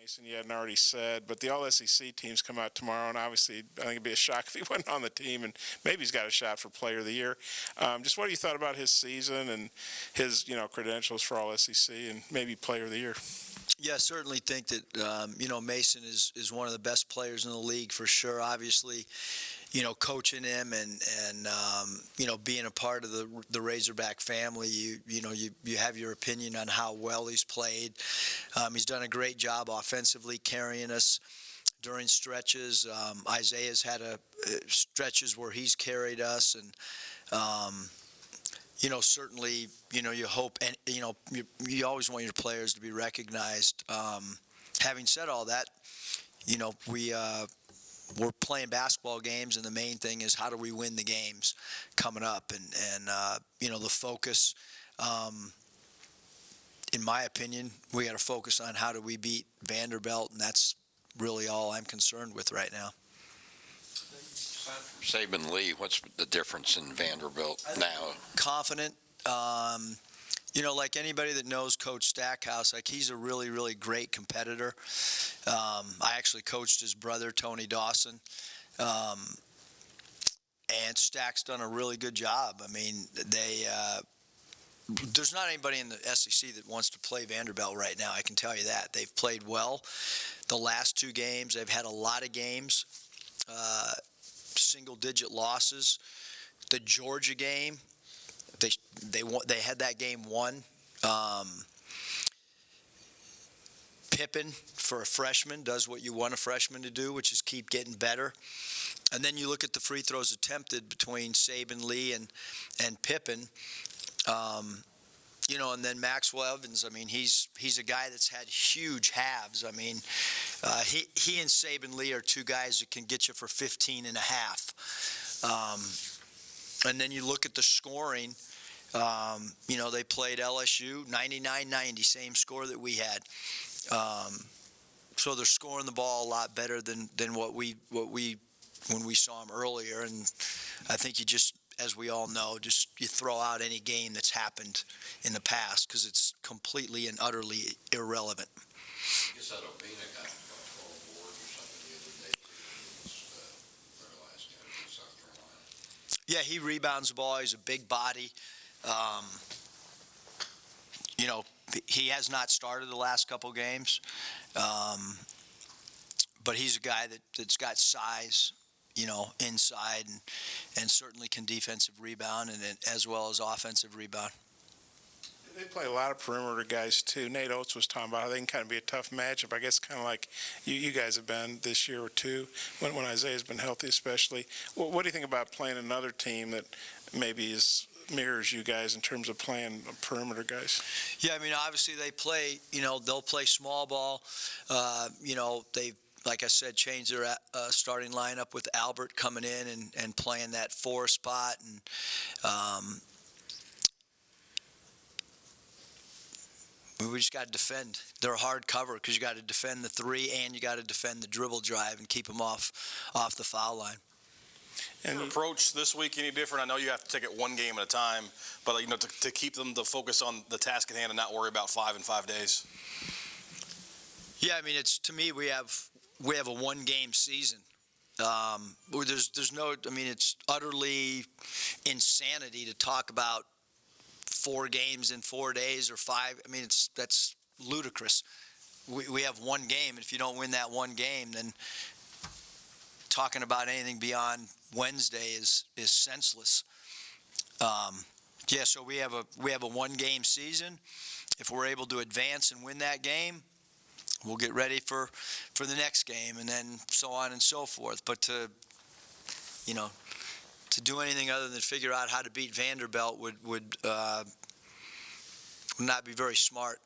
Mason you hadn't already said, but the All-SEC teams come out tomorrow, and obviously I think it'd be a shock if he wasn't on the team, and maybe he's got a shot for Player of the Year. Just what you thought about his season and his, credentials for All-SEC and maybe Player of the Year? Yeah, I certainly think that, Mason is one of the best players in the league for sure. Obviously, coaching him and being a part of the Razorback family, you have your opinion on how well he's played. He's done a great job offensively carrying us during stretches. Isaiah's had stretches where he's carried us, and certainly, you hope, and you always want your players to be recognized. Having said all that, we're playing basketball games, and the main thing is how do we win the games coming up, and the focus. In my opinion, we got to focus on how do we beat Vanderbilt, and that's really all I'm concerned with right now. Sabin Lee, what's the difference in Vanderbilt now? Confident. Like anybody that knows Coach Stackhouse, like he's a really, really great competitor. I actually coached his brother, Tony Dawson. And Stack's done a really good job. I mean, there's not anybody in the SEC that wants to play Vanderbilt right now. I can tell you that. They've played well the last two games. They've had a lot of games, single-digit losses. The Georgia game, they had that game won. Pippen, for a freshman, does what you want a freshman to do, which is keep getting better. And then you look at the free throws attempted between Sabin Lee and Pippen. And then Maxwell Evans, I mean, he's a guy that's had huge halves. I mean, he and Sabin Lee are two guys that can get you for 15 and a half. And then you look at the scoring, they played LSU 99-90, same score that we had. So they're scoring the ball a lot better than when we saw them earlier. And I think as we all know, you throw out any game that's happened in the past because it's completely and utterly irrelevant. I guess that Obina got 12 boards or something the other day, too. Their last game in South Carolina. Yeah, he rebounds the ball. He's a big body. He has not started the last couple games, but he's a guy that's got size, inside and certainly can defensive rebound and as well as offensive rebound. They play a lot of perimeter guys, too. Nate Oates was talking about how they can kind of be a tough matchup, I guess, kind of like you guys have been this year or two, when Isaiah's been healthy especially. What do you think about playing another team that maybe mirrors you guys in terms of playing perimeter guys? Yeah, I mean, obviously they play, they'll play small ball. They've, like I said, changed their starting lineup with Albert coming in and playing that 4 spot. And we just got to defend. They're a hard cover because you got to defend the 3 and you got to defend the dribble drive and keep them off the foul line. And your approach this week any different? I know you have to take it one game at a time, but to keep them to focus on the task at hand and not worry about 5 in 5 days. Yeah, I mean, to me we have a 1-game season. There's no. I mean, it's utterly insanity to talk about 4 games in 4 days or 5. I mean, that's ludicrous. We have 1 game, and if you don't win that 1 game, then talking about anything beyond Wednesday is senseless. So we have a 1-game season. If we're able to advance and win that game, we'll get ready for the next game, and then so on and so forth. But to do anything other than figure out how to beat Vanderbilt would not be very smart.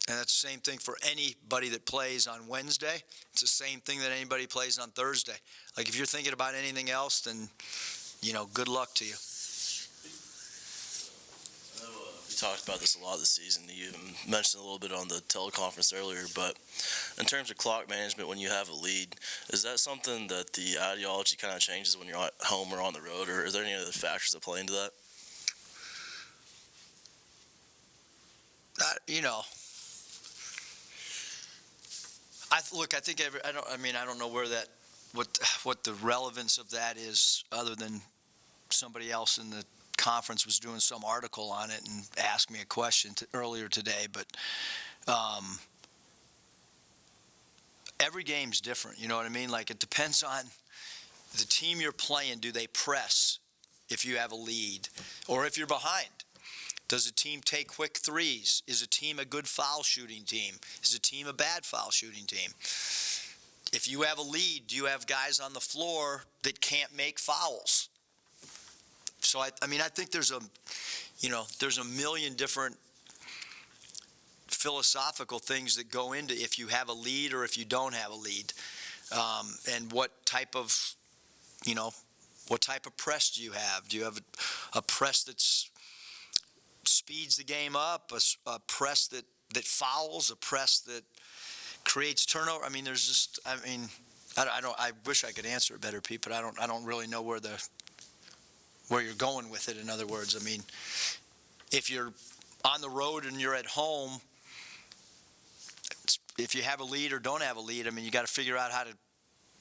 And that's the same thing for anybody that plays on Wednesday. It's the same thing that anybody plays on Thursday. Like, if you're thinking about anything else, then, good luck to you. We talked about this a lot this season. You mentioned a little bit on the teleconference earlier, but in terms of clock management, when you have a lead, is that something that the ideology kind of changes when you're at home or on the road, or are there any other factors that play into that? I think I don't know what the relevance of that is, other than somebody else in the conference was doing some article on it and asked me a question earlier today. But every game's different. You know what I mean? Like, it depends on the team you're playing. Do they press if you have a lead, or if you're behind? Does a team take quick threes? Is a team a good foul shooting team? Is a team a bad foul shooting team? If you have a lead, do you have guys on the floor that can't make fouls? So I think there's a million different philosophical things that go into if you have a lead or if you don't have a lead, and what type of press do you have? Do you have a press that's speeds the game up, a press that fouls, a press that creates turnover? I wish I could answer it better, Pete, but I don't really know where you're going with it. In other words, if you're on the road and you're at home, if you have a lead or don't have a lead, you got to figure out how to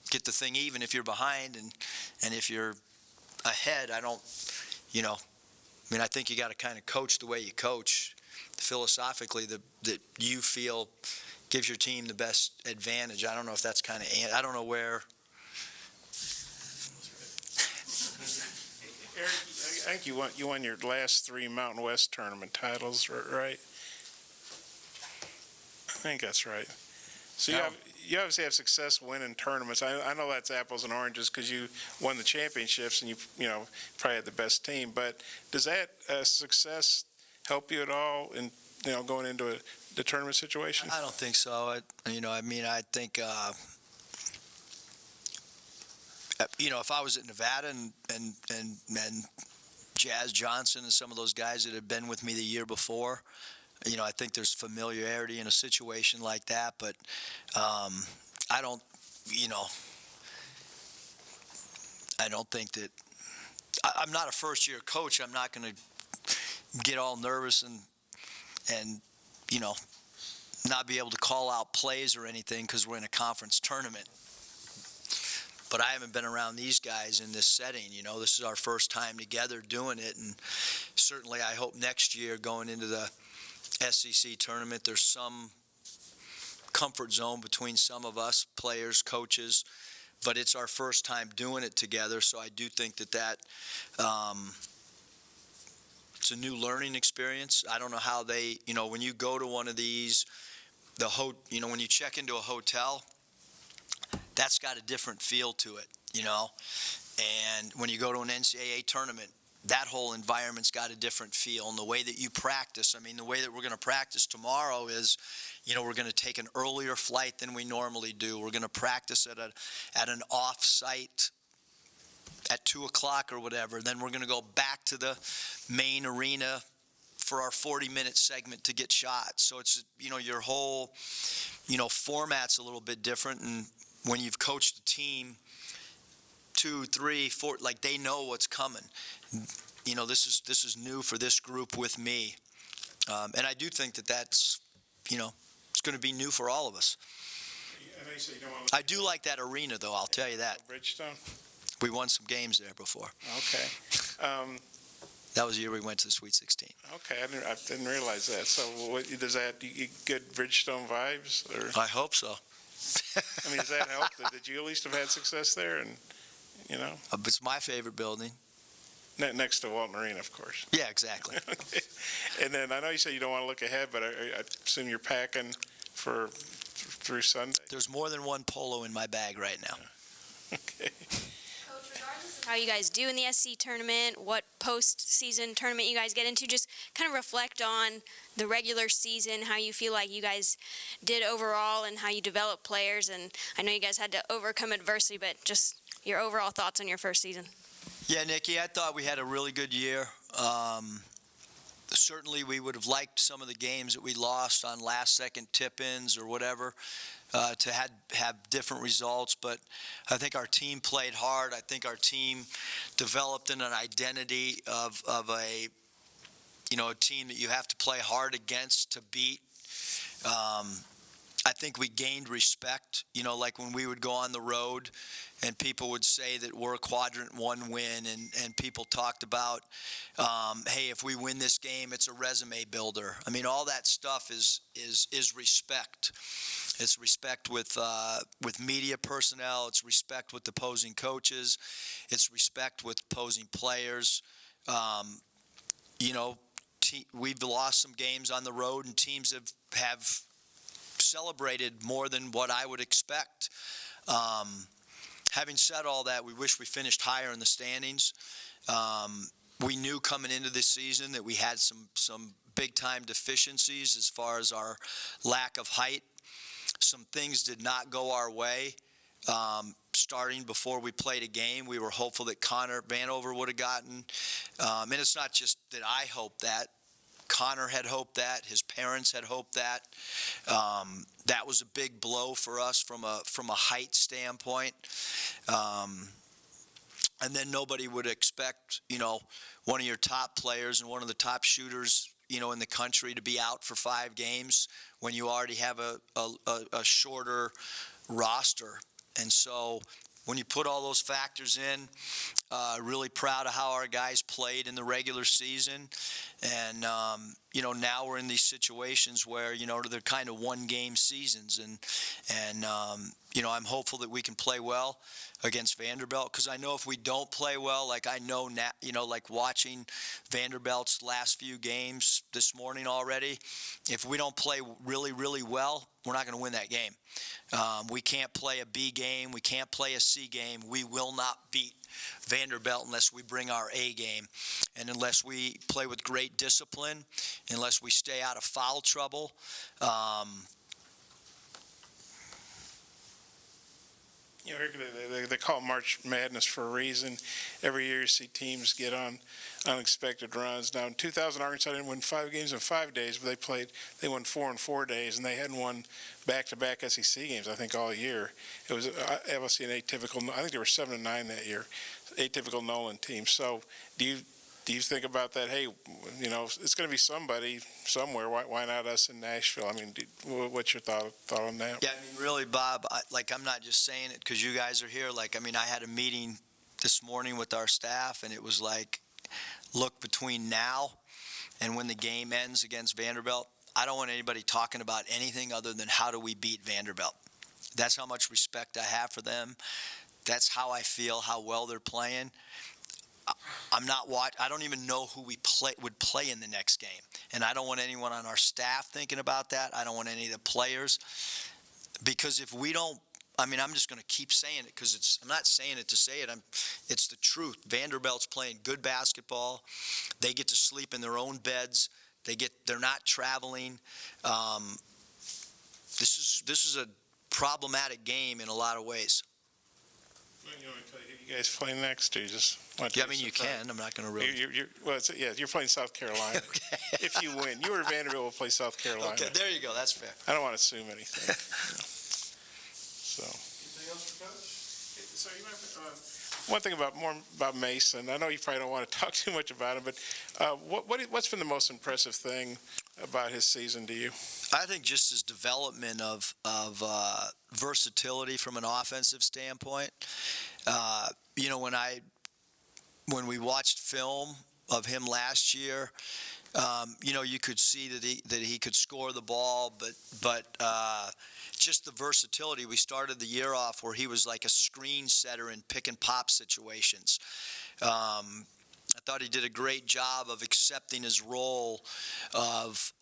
get the thing even if you're behind, and if you're ahead, I think you got to kind of coach the way you coach, philosophically, that you feel gives your team the best advantage. I don't know if that's I don't know where. Eric, I think you won your last 3 Mountain West tournament titles, right? I think that's right. So you obviously have success winning tournaments. I know that's apples and oranges because you won the championships and you probably had the best team. But does that success help you at all in going into the tournament situation? I don't think so. I think if I was at Nevada and Jazz Johnson and some of those guys that had been with me the year before, I think there's familiarity in a situation like that, but I don't think that I'm not a first-year coach. I'm not going to get all nervous and not be able to call out plays or anything because we're in a conference tournament. But I haven't been around these guys in this setting. This is our first time together doing it, and certainly I hope next year going into the SEC tournament, there's some comfort zone between some of us, players, coaches, but it's our first time doing it together, so I do think that it's a new learning experience. I don't know how they, when you go to one of these, when you check into a hotel, that's got a different feel to it, and when you go to an NCAA tournament, that whole environment's got a different feel. And the way that you practice, the way that we're going to practice tomorrow is, we're going to take an earlier flight than we normally do. We're going to practice at an off-site at 2 o'clock or whatever. Then we're going to go back to the main arena for our 40-minute segment to get shots. So it's, your whole, format's a little bit different. And when you've coached a team 2, 3, 4, like they know what's coming. This is new for this group with me, and I do think that's it's going to be new for all of us. I do like that arena, though. I'll tell you that. Bridgestone. We won some games there before. Okay. That was the year we went to the Sweet 16. Okay, I didn't realize that. So, does that you get good Bridgestone vibes? Or? I hope so. Does that help? Did you at least have had success there? And it's my favorite building. Next to Walton Arena, of course. Yeah, exactly. Okay. And then I know you said you don't want to look ahead, but I assume you're packing through Sunday? There's more than one polo in my bag right now. Okay. Coach, regardless of how you guys do in the SC tournament, what postseason tournament you guys get into, just kind of reflect on the regular season, how you feel like you guys did overall and how you developed players. And I know you guys had to overcome adversity, but just your overall thoughts on your first season. Yeah, Nikki, I thought we had a really good year. Certainly we would have liked some of the games that we lost on last-second tip-ins or whatever to have different results, but I think our team played hard. I think our team developed in an identity of a team that you have to play hard against to beat. I I think we gained respect, like when we would go on the road and people would say that we're a quadrant one win, and people talked about, hey, if we win this game, it's a resume builder. I mean, all that stuff is respect. It's respect with media personnel. It's respect with opposing coaches. It's respect with opposing players. We've lost some games on the road, and teams have celebrated more than what I would expect. Having said all that, we wish we finished higher in the standings. We knew coming into this season that we had some big-time deficiencies as far as our lack of height. Some things did not go our way. Starting before we played a game, we were hopeful that Connor Vanover would have gotten. And it's not just that I hoped that. Connor had hoped that. His parents had hoped that. That was a big blow for us from a height standpoint. And then nobody would expect, one of your top players and one of the top shooters, in the country to be out for 5 games when you already have a shorter roster. And so when you put all those factors in, really proud of how our guys played in the regular season. And, now we're in these situations where, they're kind of one-game seasons. And I'm hopeful that we can play well against Vanderbilt, because I know if we don't play well, like I know now, like watching Vanderbilt's last few games this morning already, if we don't play really, really well, we're not going to win that game. We can't play a B game. We can't play a C game. We will not beat Vanderbilt unless we bring our A game, and unless we play with great discipline, unless we stay out of foul trouble. They call it March Madness for a reason. Every year you see teams get on unexpected runs. Now, in 2000, Arkansas didn't win 5 games in 5 days, but they won 4 in 4 days, and they hadn't won back-to-back SEC games, I think, all year. It was obviously an atypical. I think they were 7-9 that year, atypical Nolan team. So, do you think about that? Hey, it's going to be somebody somewhere. Why not us in Nashville? I mean, what's your thought on that? Yeah, I mean, really, Bob, I'm not just saying it because you guys are here. I had a meeting this morning with our staff, and it was like, look, between now and when the game ends against Vanderbilt, I don't want anybody talking about anything other than how do we beat Vanderbilt. That's how much respect I have for them. That's how I feel, how well they're playing. I don't even know who would play in the next game. And I don't want anyone on our staff thinking about that. I don't want any of the players. Because if we don't, I'm just going to keep saying it because I'm not saying it to say it. It's the truth. Vanderbilt's playing good basketball. They get to sleep in their own beds. They're not traveling. This is a problematic game in a lot of ways. You want me to tell you who you guys play next, or you just want to? Yeah, you can. I'm not going to really. You're playing South Carolina. Okay. If you win, you or Vanderbilt will play South Carolina. Okay, there you go. That's fair. I don't want to assume anything. So. Anything else for Coach? So one thing about Mason, I know you probably don't want to talk too much about him, but what's been the most impressive thing about his season to you? I think just his development of versatility from an offensive standpoint. When we watched film of him last year, you could see that he could score the ball, but just the versatility. We started the year off where he was like a screen setter in pick and pop situations. I thought he did a great job of accepting his role of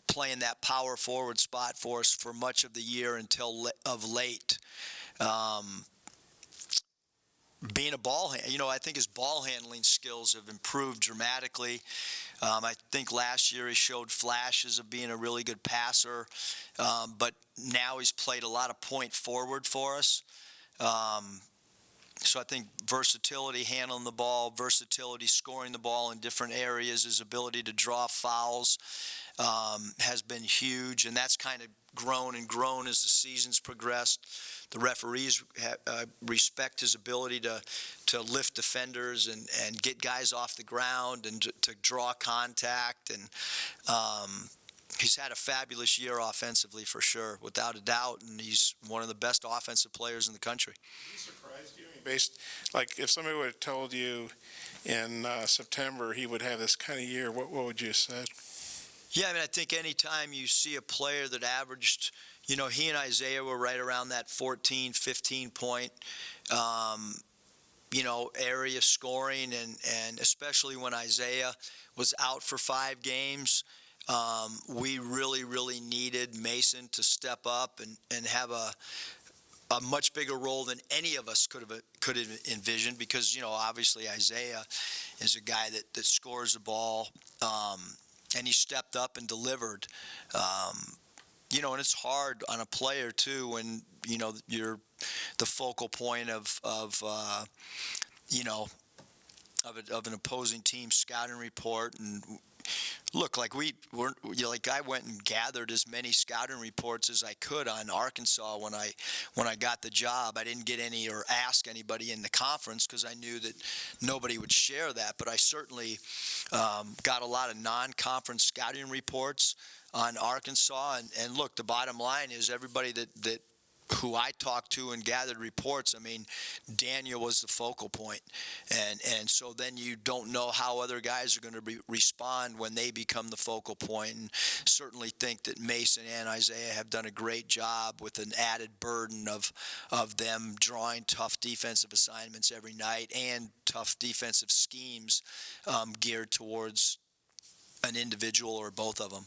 playing that power forward spot for us for much of the year until of late. Being a ball hand, I think his ball handling skills have improved dramatically. I think last year he showed flashes of being a really good passer, but now he's played a lot of point forward for us. So I think versatility, handling the ball, versatility, scoring the ball in different areas, his ability to draw fouls has been huge, and that's kind of grown as the season's progressed. The referees respect his ability to lift defenders and get guys off the ground and to draw contact. And he's had a fabulous year offensively for sure, without a doubt, and he's one of the best offensive players in the country. He surprised you? I mean, like if somebody would have told you in September he would have this kind of year, what would you have said? Yeah, I mean, I think anytime you see a player that averaged, he and Isaiah were right around that 14, 15 point, area scoring, and especially when Isaiah was out for 5 games, we really, really needed Mason to step up and have a much bigger role than any of us could have envisioned, because obviously Isaiah is a guy that scores the ball, and he stepped up and delivered. And it's hard on a player too when you're the focal point of an opposing team scouting report. And look, I went and gathered as many scouting reports as I could on Arkansas when I got the job. I didn't get any or ask anybody in the conference because I knew that nobody would share that. But I certainly got a lot of non-conference scouting reports on Arkansas. And look, the bottom line is everybody that who I talked to and gathered reports, I mean, Daniel was the focal point. And so then you don't know how other guys are going to respond when they become the focal point. And certainly think that Mason and Isaiah have done a great job with an added burden of them drawing tough defensive assignments every night and tough defensive schemes geared towards an individual or both of them.